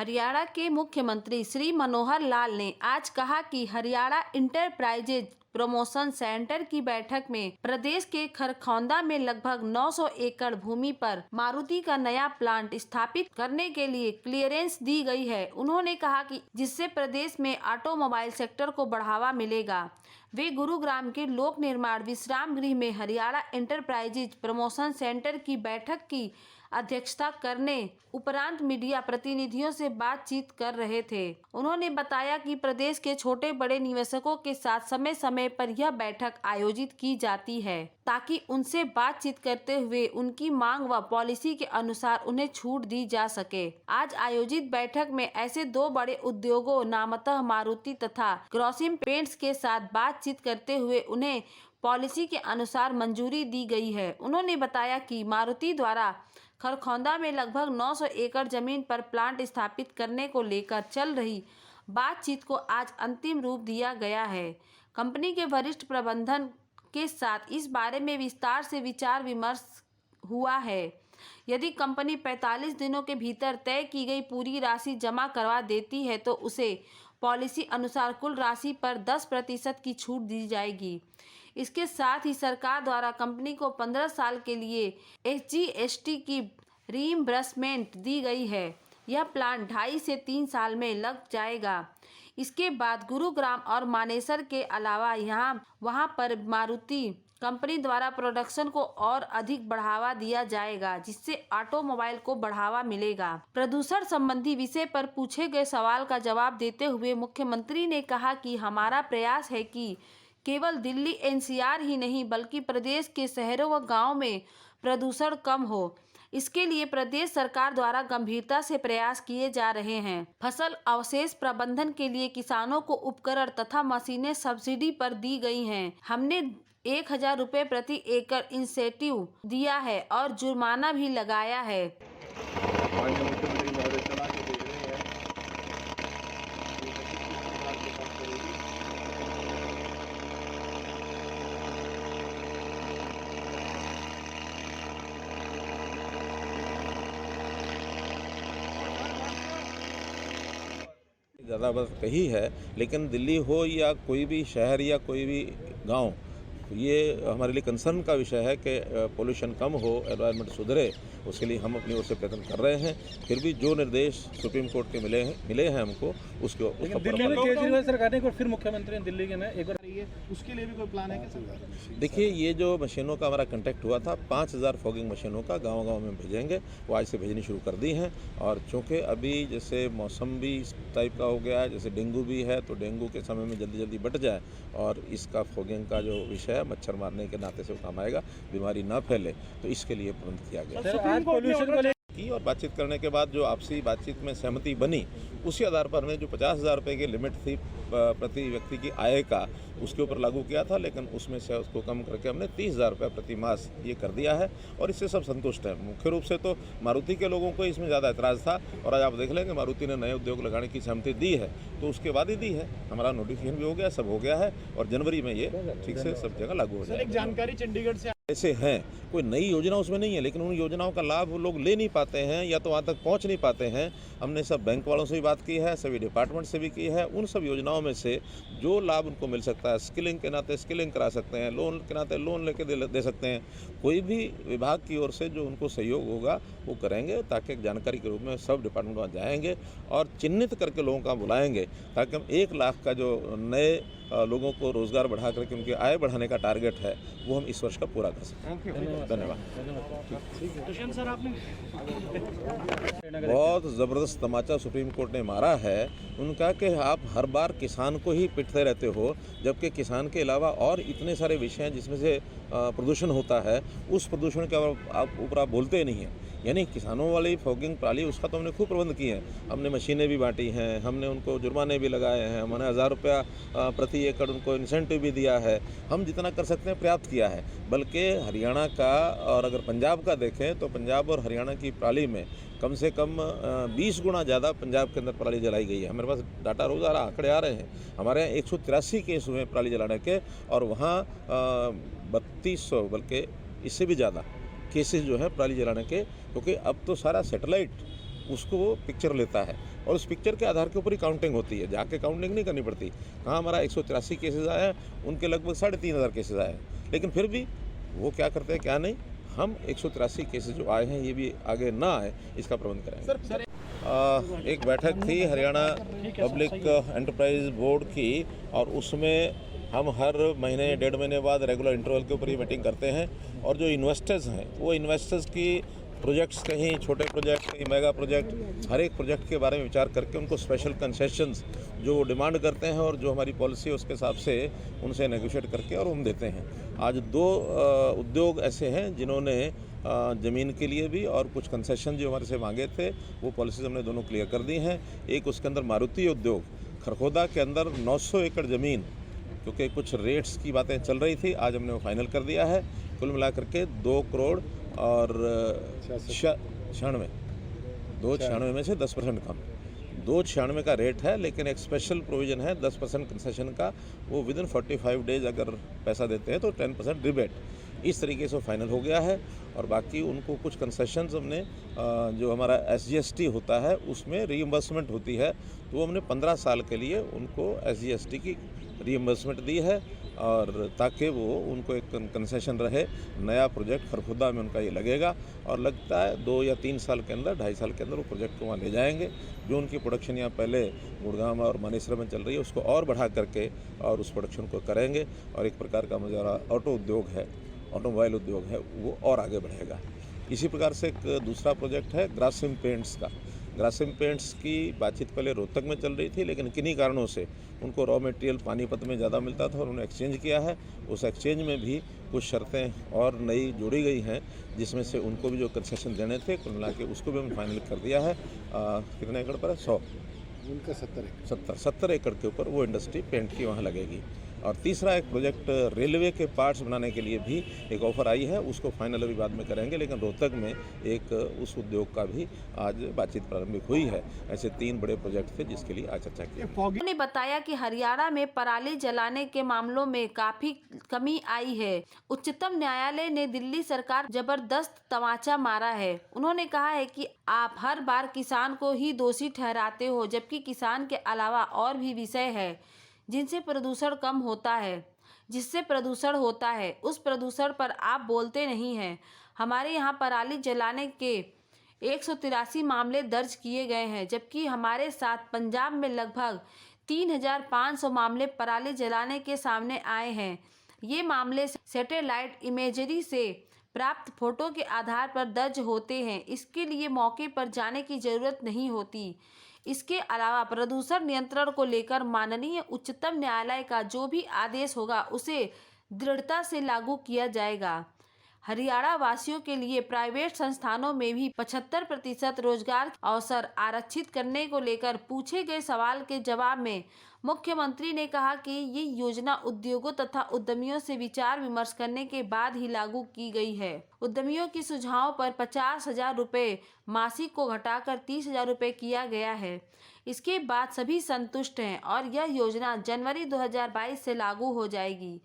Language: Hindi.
हरियाणा के मुख्यमंत्री श्री मनोहर लाल ने आज कहा कि हरियाणा इंटरप्राइजेज प्रमोशन सेंटर की बैठक में प्रदेश के खरखौंदा में लगभग 900 एकड़ भूमि पर मारुति का नया प्लांट स्थापित करने के लिए क्लियरेंस दी गई है। उन्होंने कहा कि जिससे प्रदेश में ऑटोमोबाइल सेक्टर को बढ़ावा मिलेगा। वे गुरुग्राम के लोक निर्माण विश्राम गृह में हरियाणा इंटरप्राइजेज प्रमोशन सेंटर की बैठक की अध्यक्षता करने उपरांत मीडिया प्रतिनिधियों से बातचीत कर रहे थे। उन्होंने बताया कि प्रदेश के छोटे बड़े निवेशकों के साथ समय समय पर यह बैठक आयोजित की जाती है ताकि उनसे बातचीत करते हुए उनकी मांग व पॉलिसी के अनुसार उन्हें छूट दी जा सके। आज आयोजित बैठक में ऐसे दो बड़े उद्योगों नामतः मारुति तथा ग्रोसिम पेंट्स के साथ बातचीत करते हुए उन्हें पॉलिसी के अनुसार मंजूरी दी गई है। उन्होंने बताया कि मारुति द्वारा खरखौंदा में लगभग 900 एकड़ जमीन पर प्लांट स्थापित करने को लेकर चल रही बातचीत को आज अंतिम रूप दिया गया है। कंपनी के वरिष्ठ प्रबंधन के साथ इस बारे में विस्तार से विचार विमर्श हुआ है। यदि कंपनी 45 दिनों के भीतर तय की गई पूरी राशि जमा करवा देती है तो उसे पॉलिसी अनुसार कुल राशि पर 10% की छूट दी जाएगी। इसके साथ ही सरकार द्वारा कंपनी को 15 साल के लिए SGST की रीइंबर्समेंट दी गई है। यह प्लान 2.5 से 3 साल में लग जाएगा। इसके बाद गुरुग्राम और मानेसर के अलावा वहां पर मारुति कंपनी द्वारा प्रोडक्शन को और अधिक बढ़ावा दिया जाएगा, जिससे ऑटोमोबाइल को बढ़ावा मिलेगा। प्रदूषण संबंधी विषय पर पूछे गए सवाल का जवाब देते हुए मुख्यमंत्री ने कहा कि हमारा प्रयास है कि केवल दिल्ली NCR ही नहीं बल्कि प्रदेश के शहरों व गांवों में प्रदूषण कम हो। इसके लिए प्रदेश सरकार द्वारा गंभीरता से प्रयास किए जा रहे हैं। फसल अवशेष प्रबंधन के लिए किसानों को उपकरण तथा मशीनें सब्सिडी पर दी गई हैं। हमने 1000 रुपये प्रति एकड़ इंसेंटिव दिया है और जुर्माना भी लगाया है। ज़्यादा बात कही है, लेकिन दिल्ली हो या कोई भी शहर या कोई भी गांव, ये हमारे लिए कंसर्न का विषय है कि पोल्यूशन कम हो, एनवायरनमेंट सुधरे। उसके लिए हम अपनी ओर से प्रयत्न कर रहे हैं। फिर भी जो निर्देश सुप्रीम कोर्ट के मिले हैं हमको उसको दिल्ली में केजरीवाल सरकार ने एक बार फिर मुख्यमंत्री दिल्ली के में एक बार उसके लिए भी कोई प्लान है क्या सरकार? देखिए, ये जो मशीनों का हमारा कंटेक्ट हुआ था 5000 फॉगिंग मशीनों का गांव-गांव में भेजेंगे। वो आज से भेजनी शुरू कर दी हैं। और चूँकि अभी जैसे मौसम भी इस टाइप का हो गया है, जैसे डेंगू भी है, तो डेंगू के समय में जल्दी जल्दी बट जाए और इसका फॉगिंग का जो विषय है मच्छर मारने के नाते से वो काम आएगा, बीमारी ना फैले, तो इसके लिए प्रबंध किया गया की। और बातचीत करने के बाद जो आपसी बातचीत में सहमति बनी, उसी आधार पर हमने जो 50,000 रुपये की लिमिट थी प्रति व्यक्ति की आय का, उसके ऊपर लागू किया था, लेकिन उसमें से उसको कम करके हमने 30,000 रुपये प्रति मास ये कर दिया है और इससे सब संतुष्ट हैं। मुख्य रूप से तो मारुति के लोगों को इसमें ज़्यादा एतराज़ था और आज आप देख लें कि मारुति ने नए उद्योग लगाने की सहमति दी है, तो उसके बाद ही दी है। हमारा नोटिफिकेशन भी हो गया, सब हो गया है और जनवरी में ये ठीक से सब जगह लागू हो जाएगा। एक जानकारी चंडीगढ़ से ऐसे हैं, कोई नई योजना उसमें नहीं है, लेकिन उन योजनाओं का लाभ वो लोग ले नहीं पाते हैं या तो वहाँ तक पहुँच नहीं पाते हैं। हमने सब बैंक वालों से भी बात की है, सभी डिपार्टमेंट से भी की है। उन सब योजनाओं में से जो लाभ उनको मिल सकता है, स्किलिंग के नाते स्किलिंग करा सकते हैं, लोन के नाते लोन लेके दे सकते हैं, कोई भी विभाग की ओर से जो उनको सहयोग होगा वो करेंगे, ताकि एक जानकारी के रूप में सब डिपार्टमेंट वहाँ जाएंगे और चिन्हित करके लोगों का बुलाएंगे, ताकि हम 1 लाख का जो नए लोगों को रोज़गार बढ़ा करके उनकी आय बढ़ाने का टारगेट है वो हम इस वर्ष का पूरा कर सकें। धन्यवाद। सर, आपने बहुत ज़बरदस्त तमाचा सुप्रीम कोर्ट ने मारा है उनका कि आप हर बार किसान को ही पिटते रहते हो, जबकि किसान के अलावा और इतने सारे विषय हैं जिसमें से प्रदूषण होता है, उस प्रदूषण के ऊपर आप बोलते नहीं हैं। यानी किसानों वाली फॉगिंग प्रणाली, उसका तो हमने खूब प्रबंध किए हैं। हमने मशीनें भी बांटी हैं, हमने उनको जुर्माने भी लगाए हैं, हमने 1000 रुपया प्रति एकड़ उनको इंसेंटिव भी दिया है। हम जितना कर सकते हैं पर्याप्त किया है। बल्कि हरियाणा का और अगर पंजाब का देखें तो पंजाब और हरियाणा की प्रणाली में कम से कम 20 गुना ज़्यादा पंजाब के अंदर पराली जलाई गई है। हमारे पास डाटा रोज़ाना आंकड़े आ रहे हैं। हमारे यहाँ 183 केस हुए पराली जलाने के और वहाँ 3200 बल्कि इससे भी ज़्यादा केसेस जो है पराली जलाने के, क्योंकि अब तो सारा सैटेलाइट उसको वो पिक्चर लेता है और उस पिक्चर के आधार के ऊपर ही काउंटिंग होती है, जाके काउंटिंग नहीं करनी पड़ती। कहाँ हमारा 183 केसेस आए हैं, उनके लगभग 3500 केसेस आए हैं, लेकिन फिर भी वो क्या करते हैं क्या नहीं, हम 183 केसेस जो आए हैं ये भी आगे ना आए इसका प्रबंध करेंगे। एक बैठक थी हरियाणा पब्लिक एंटरप्राइज बोर्ड की और उसमें हम हर महीने 1.5 महीने बाद रेगुलर इंटरवल के ऊपर ये मीटिंग करते हैं और जो इन्वेस्टर्स हैं वो इन्वेस्टर्स की प्रोजेक्ट्स, कहीं छोटे प्रोजेक्ट, कहीं मेगा प्रोजेक्ट, हर एक प्रोजेक्ट के बारे में विचार करके उनको स्पेशल कंसेशंस जो वो डिमांड करते हैं और जो हमारी पॉलिसी है उसके हिसाब से उनसे नेगोशिएट करके और हम देते हैं। आज 2 उद्योग ऐसे हैं जिन्होंने ज़मीन के लिए भी और कुछ कंसेशन जो हमारे से मांगे थे वो पॉलिसीज हमने दोनों क्लियर कर दी हैं। एक उसके अंदर मारुति उद्योग खरखोदा के अंदर 900 एकड़ ज़मीन, क्योंकि कुछ रेट्स की बातें चल रही थी, आज हमने वो फाइनल कर दिया है। कुल मिलाकर के 2 करोड़ और 96 296 में से 10% कम, 296 का रेट है, लेकिन एक स्पेशल प्रोविज़न है 10% कंसेशन का, वो विदिन 45 डेज अगर पैसा देते हैं तो 10% रिबेट। इस तरीके से फाइनल हो गया है और बाकी उनको कुछ कंसेशंस हमने जो हमारा SGST होता है उसमें रीइंबर्समेंट होती है, तो वो हमने 15 साल के लिए उनको SGST की रीइंबर्समेंट दी है और ताकि वो उनको एक कंसेशन रहे। नया प्रोजेक्ट खरखुदा में उनका ये लगेगा और लगता है 2 या 3 साल के अंदर, 2.5 साल के अंदर वो प्रोजेक्ट को वहाँ ले जाएंगे। जो उनकी प्रोडक्शन यहाँ पहले गुड़गांव और मानेसर में चल रही है उसको और बढ़ा करके और उस प्रोडक्शन को करेंगे और एक प्रकार का हमारा ऑटो उद्योग है, ऑटोमोबाइल उद्योग है, वो और आगे बढ़ेगा। इसी प्रकार से एक दूसरा प्रोजेक्ट है ग्रासिम पेंट्स का। ग्रासिम पेंट्स की बातचीत पहले रोहतक में चल रही थी, लेकिन किन्हीं कारणों से उनको रॉ मटेरियल पानीपत में ज़्यादा मिलता था और उन्होंने एक्सचेंज किया है। उस एक्सचेंज में भी कुछ शर्तें और नई जोड़ी गई हैं, जिसमें से उनको भी जो कंसेशन देने थे कुल मिला के उसको भी हमने फाइनल कर दिया है। कितने एकड़ पर है? 100, उनका 70 एकड़ के ऊपर वो इंडस्ट्री पेंट की वहाँ लगेगी। और तीसरा एक प्रोजेक्ट रेलवे के पार्ट्स बनाने के लिए भी एक ऑफ़र आई है, उसको फाइनल अभी बाद में करेंगे, लेकिन रोहतक में एक उस उद्योग का भी आज बातचीत प्रारंभिक हुई है। ऐसे 3 बड़े प्रोजेक्ट थे जिसके लिए आज चर्चा की। उन्होंने बताया कि हरियाणा में पराली जलाने के मामलों में काफी कमी आई है। उच्चतम न्यायालय ने दिल्ली सरकार जबरदस्त तमाचा मारा है। उन्होंने कहा है कि आप हर बार किसान को ही दोषी ठहराते हो, जबकि किसान के अलावा और भी विषय है जिनसे प्रदूषण कम होता है, जिससे प्रदूषण होता है, उस प्रदूषण पर आप बोलते नहीं हैं। हमारे यहाँ पराली जलाने के 183 मामले दर्ज किए गए हैं, जबकि हमारे साथ पंजाब में लगभग 3500 मामले पराली जलाने के सामने आए हैं। ये मामले सैटेलाइट इमेजरी से प्राप्त फोटो के आधार पर दर्ज होते हैं। इसके लिए मौके पर जाने की जरूरत नहीं होती। इसके अलावा प्रदूषण नियंत्रण को लेकर माननीय उच्चतम न्यायालय का जो भी आदेश होगा उसे दृढ़ता से लागू किया जाएगा। हरियाणा वासियों के लिए प्राइवेट संस्थानों में भी 75% रोजगार अवसर आरक्षित करने को लेकर पूछे गए सवाल के जवाब में मुख्यमंत्री ने कहा कि ये योजना उद्योगों तथा उद्यमियों से विचार विमर्श करने के बाद ही लागू की गई है। उद्यमियों की सुझावों पर 50,000 रुपये मासिक को घटाकर 30,000 रुपये किया गया है। इसके बाद सभी संतुष्ट हैं और यह योजना जनवरी 2022 से लागू हो जाएगी।